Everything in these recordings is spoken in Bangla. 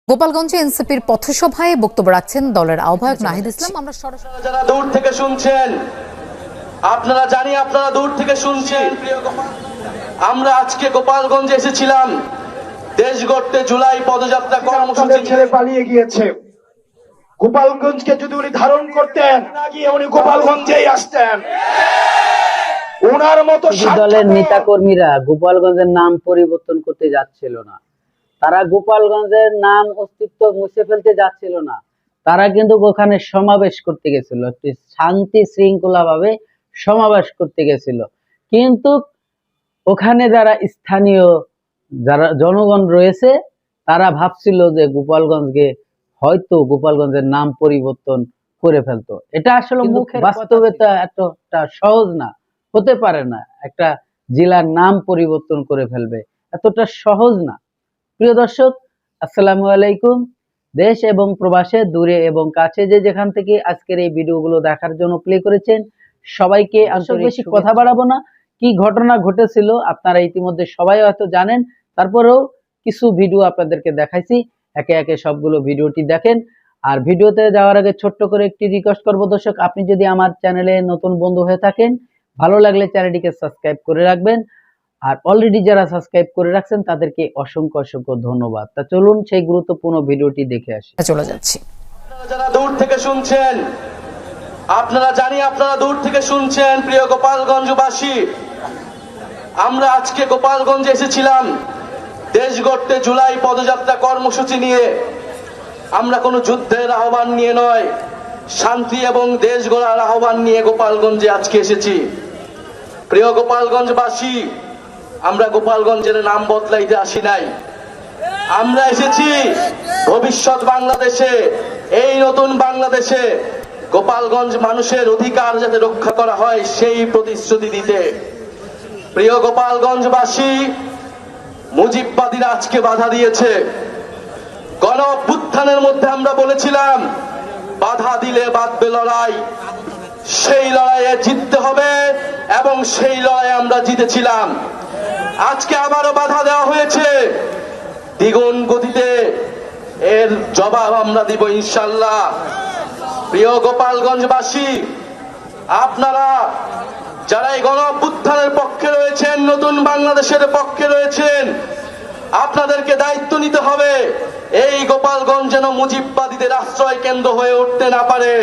গোপালগঞ্জে এনসিপির পথসভায় বক্তব্য রাখছেন দলের আহ্বায়ক নাহিদ ইসলাম। আমরা সরাসরি যারা দূর থেকে শুনছেন, আপনারা দূর থেকে শুনছেন। আমরা আজকে গোপালগঞ্জে এসেছিলাম দেশ গড়তে জুলাই পদযাত্রা কর্মসূচি ছেড়ে পালিয়ে গিয়েছে। গোপালগঞ্জকে যদি উনি ধারণ করতেন, গিয়ে উনি গোপালগঞ্জেই আসতেন। ওনার মতো দলের নেতা কর্মীরা গোপালগঞ্জের নাম পরিবর্তন করতে যাচ্ছিল না। তারা গোপালগঞ্জের নাম অস্তিত্ব মুছে ফেলতে যাচ্ছিল না। তারা কিন্তু ওখানে সমাবেশ করতে গেছিল, একটি শান্তি শৃঙ্খলা ভাবে সমাবেশ করতে গেছিল। কিন্তু ওখানে যারা স্থানীয় যারা জনগণ রয়েছে তারা ভাবছিল যে হয়তো গোপালগঞ্জের নাম পরিবর্তন করে ফেলতো। এটা আসলে মুখের বাস্তবতা এতটা সহজ না, হতে পারে না। একটা জেলার নাম পরিবর্তন করে ফেলবে, এতটা সহজ না। প্রিয় দর্শক, আসসালামু আলাইকুম। দেশ এবং প্রবাসে, দূরে এবং কাছে যে যেখান থেকে আজকের এই ভিডিওগুলো দেখার জন্য প্লে করেছেন, সবাইকে বেশি কথা বাড়াবো না। কি ঘটনা ঘটেছিল আপনারা ইতিমধ্যে সবাই হয়তো জানেন, তারপরেও কিছু ভিডিও আপনাদেরকে দেখাইছি। একে একে সবগুলো ভিডিওটি দেখেন। আর ভিডিওতে যাওয়ার আগে ছোট্ট করে একটি রিকোয়েস্ট করবো, দর্শক আপনি যদি আমার চ্যানেলে নতুন বন্ধু হয়ে থাকেন, ভালো লাগলে চ্যানেলটিকে সাবস্ক্রাইব করে রাখবেন। আর অলরেডি যারা সাবস্ক্রাইব করে রাখছেন তাদেরকে অসংখ্য অসংখ্য ধন্যবাদ। তা চলুন সেই গুরুত্বপূর্ণ ভিডিওটি দেখে আসি। চলে যাচ্ছি। যারা দূর থেকে শুনছেন, আপনারা দূর থেকে শুনছেন। প্রিয় গোপালগঞ্জবাসী, আমরা আজকে গোপালগঞ্জে এসেছিলাম দেশ গড়তে জুলাই পদযাত্রা কর্মসূচি নিয়ে। আমরা কোনো যুদ্ধের আহ্বান নিয়ে নয়, শান্তি এবং দেশ গড়ার আহ্বান নিয়ে গোপালগঞ্জে আজকে এসেছি। প্রিয় গোপালগঞ্জবাসী, আমরা গোপালগঞ্জের নাম বদলাইতে আসি নাই। আমরা এসেছি ভবিষ্যৎ বাংলাদেশে, এই নতুন বাংলাদেশে গোপালগঞ্জ মানুষের অধিকার যাতে রক্ষা করা হয় সেই প্রতিশ্রুতি দিতে। প্রিয় গোপালগঞ্জবাসী, মুজিববাদীরা আজকে বাধা দিয়েছে। গণ অভ্যুত্থানের মধ্যে আমরা বলেছিলাম বাধা দিলে বাঁধবে লড়াই, সেই লড়াইয়ে জিততে হবে এবং সেই লড়াইয়ে আমরা জিতেছিলাম। আজকে আবারও বাধা দেওয়া হয়েছে দ্বিগুণ গতিতে, এর জবাব আমরা দিব ইনশাল্লাহ। প্রিয় গোপালগঞ্জবাসী, আপনারা যারা এই গণ অভ্যুত্থানের পক্ষে রয়েছেন, নতুন বাংলাদেশের পক্ষে রয়েছেন, আপনাদেরকে দায়িত্ব নিতে হবে এই গোপালগঞ্জ যেন মুজিববাদীদের আশ্রয় কেন্দ্র হয়ে উঠতে না পারে।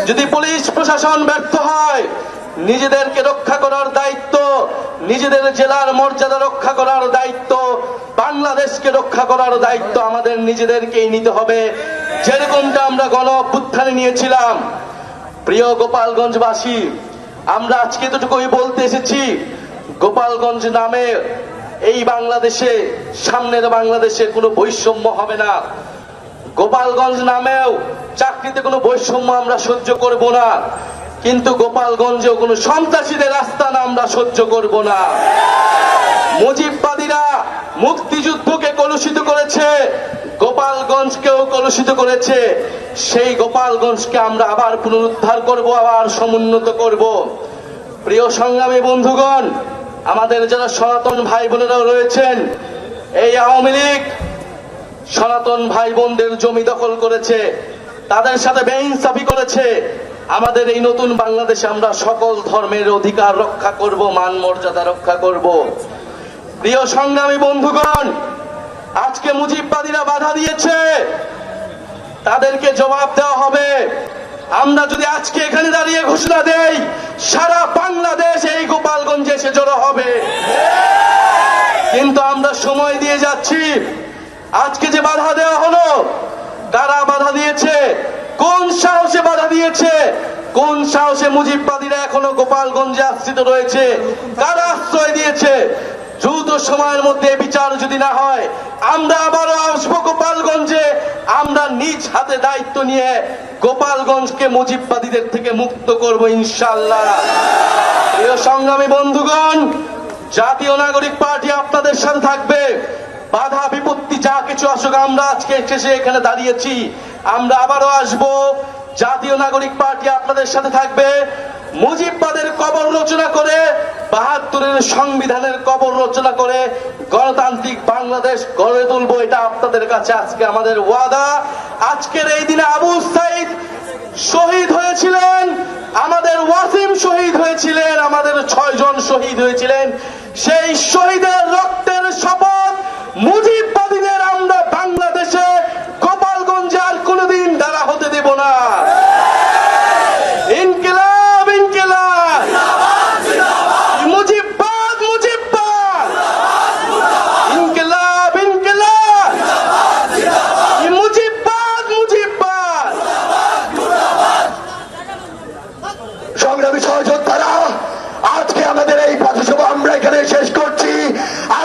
যদি পুলিশ প্রশাসন ব্যর্থ হয়, নিজেদেরকে রক্ষা করার দায়িত্ব, নিজেদের জেলার মর্যাদা রক্ষা করার দায়িত্ব, বাংলাদেশকে রক্ষা করার দায়িত্ব আমাদের নিজেদেরকেই নিতে হবে, যেরকমটা আমরা গণ অভ্যুত্থানে নিয়েছিলাম। প্রিয় গোপালগঞ্জবাসী, আমরা আজকে এতটুকুই বলতে এসেছি, গোপালগঞ্জ নামে এই বাংলাদেশে, সামনের বাংলাদেশে কোনো বৈষম্য হবে না। গোপালগঞ্জ নামেও চাকরিতে কোনো বৈষম্য আমরা সহ্য করব না, কিন্তু গোপালগঞ্জেও কোনো সন্ত্রাসীদের আস্তানা আমরা সহ্য করব না। মুজিববাদীরা মুক্তিযুদ্ধকে কলুষিত করেছে, গোপালগঞ্জকেও কলুষিত করেছে। সেই গোপালগঞ্জকে আমরা আবার পুনরুদ্ধার করব, আবার সমুন্নত করব। প্রিয় সংগ্রামী বন্ধুগণ, আমাদের যারা সনাতন ভাই বোনেরাও রয়েছেন, এই আওয়ামী লীগ সনাতন ভাই বোনদের জমি দখল করেছে, তাদের সাথে বেইনসাফি করেছে। আমাদের এই নতুন বাংলাদেশে আমরা সকল ধর্মের অধিকার রক্ষা করব, মান মর্যাদা রক্ষা করব। প্রিয় সংগ্রামী বন্ধুগণ, আজকে মুজিববাদীরা বাধা দিয়েছে, তাদেরকে জবাব দেওয়া হবে। আমরা যদি আজকে এখানে দাঁড়িয়ে ঘোষণা দেই, সারা বাংলাদেশ এই গোপালগঞ্জে এসে জড়ো হবে। কিন্তু আমরা সময় দিয়ে যাচ্ছি। আজকে যে বাধা দেওয়া হলো, কারা বাধা দিয়েছে, কোন সাহসে বাধা দিয়েছে, কোন সাহসে মুজিববাদীরা এখনো গোপালগঞ্জে আশ্রিত রয়েছে, কারা আশ্রয় দিয়েছে? দ্রুত সময়ের মধ্যে বিচার যদি না হয়, আমরা আবারও আসবো গোপালগঞ্জে। আমরা নিজ হাতে দায়িত্ব নিয়ে গোপালগঞ্জকে মুজিববাদীদের থেকে মুক্ত করব ইনশাআল্লাহ। প্রিয় সংগ্রামী বন্ধুগণ, জাতীয় নাগরিক পার্টি আপনাদের সাথে থাকবে। বাধা বিপত্তি যা কিছু আসুক, আমরা আজকে শেষে এখানে দাঁড়িয়েছি, আমরা আবারও আসবো। জাতীয় নাগরিক পার্টি আপনাদের সাথে থাকবে। মুজিববাদের কবর রচনা করে 72-এর সংবিধানের কবর রচনা করে গণতান্ত্রিক বাংলাদেশ গড়ে তুলবো, এটা আপনাদের কাছে আজকে আমাদের ওয়াদা। আজকের এই দিনে আবু সাইদ শহীদ হয়েছিলেন, আমাদের ওয়াসিম শহীদ হয়েছিলেন, আমাদের 6 জন শহীদ হয়েছিলেন। সেই শহীদের রক্তের শপথ মুজিববাদীদের আমরা বাংলাদেশে গোপালগঞ্জে আর কোনোদিন দাঁড়া হতে দেব না। ইনকিলাব ইনকিলাব, মুজিববাদ মুজিববাদ, ইনকিলাব ইনকিলাব, মুজিববাদ মুজিববাদ। সংগ্রামী সহযোদ্ধারা, আজকে আমাদের এই পথসভা আমরা এখানে শেষ করছি।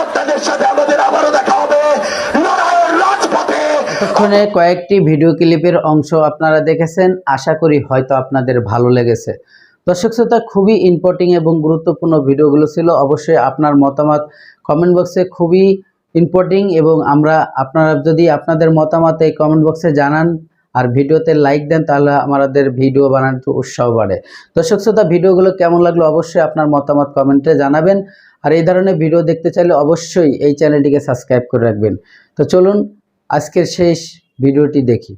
আপনাদের সাথে আমাদের আবারও দেখা হবে লড়াইয়ের রাজপথে। এতক্ষণে কয়েকটি ভিডিও ক্লিপের অংশ আপনারা দেখেছেন, আশা করি হয়তো আপনাদের ভালো লেগেছে। দর্শক শ্রোতা, খুবই ইম্পর্টেন্ট এবং গুরুত্বপূর্ণ ভিডিওগুলো ছিল। অবশ্যই আপনার মতামত কমেন্ট বক্সে খুবই ইম্পর্টেন্ট, এবং আপনারা যদি আপনাদের মতামত এই কমেন্ট বক্সে জানান আর ভিডিওতে লাইক দেন, তাহলে আমাদের ভিডিও বানানোর উৎসাহ বাড়ে। দর্শক শ্রোতা, ভিডিওগুলো কেমন লাগলো অবশ্যই আপনার মতামত কমেন্টে জানাবেন। আর এই ধরনের ভিডিও দেখতে চাইলে অবশ্যই এই চ্যানেলটিকে সাবস্ক্রাইব করে রাখবেন। তো চলুন আজকের শেষ ভিডিওটি দেখি।